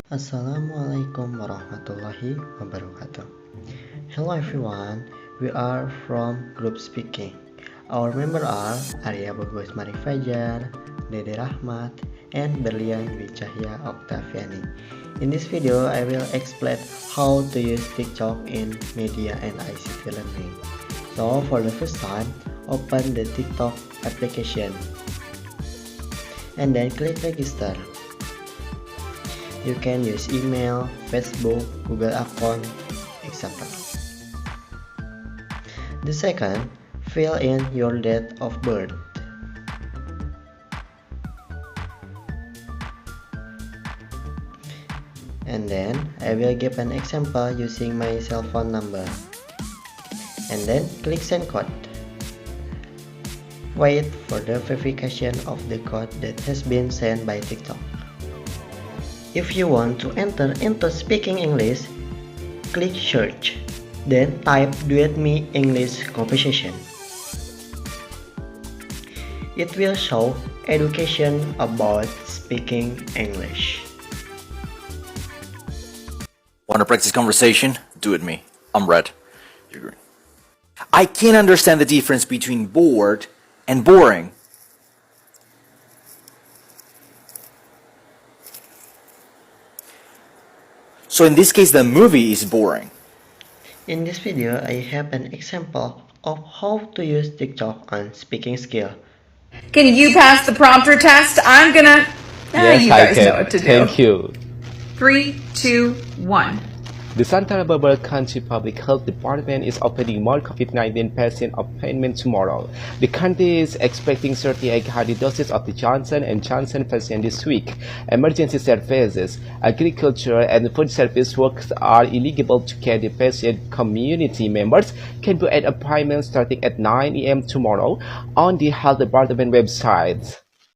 Assalamualaikum warahmatullahi wabarakatuh. Hello everyone, we are from Group Speaking. Our members are Arya Bagus M, Dede Rahmat, and Berlian D Octaviani. In this video, I will explain how to use TikTok in media and ICT learning. So for the first time, open the TikTok application and then click register. You can use email, Facebook, Google account, etc. The second, fill in your date of birth. And then I will give an example using my cell phone number. And then click send code. Wait for the verification of the code that has been sent by TikTok. If you want to enter into speaking English, click search, then type Duet Me English Conversation. It will show education about speaking English. Want to practice conversation? Do it me. I'm red. You're green. I can't understand the difference between bored and boring. So in this case, the movie is boring. In this video, I have an example of how to use TikTok on speaking skill. Can you pass the prompter test? I'm gonna... Yes, you I guys can. know what to do. Thank you. 3, 2, 1. The Santa Barbara County Public Health Department is opening more COVID-19 patient appointments tomorrow. The county is expecting 38,000 doses of the Johnson & Johnson vaccine this week. Emergency services, agriculture, and food service workers are eligible to get the patient. Community members can book an appointment starting at 9 a.m. tomorrow on the Health Department website.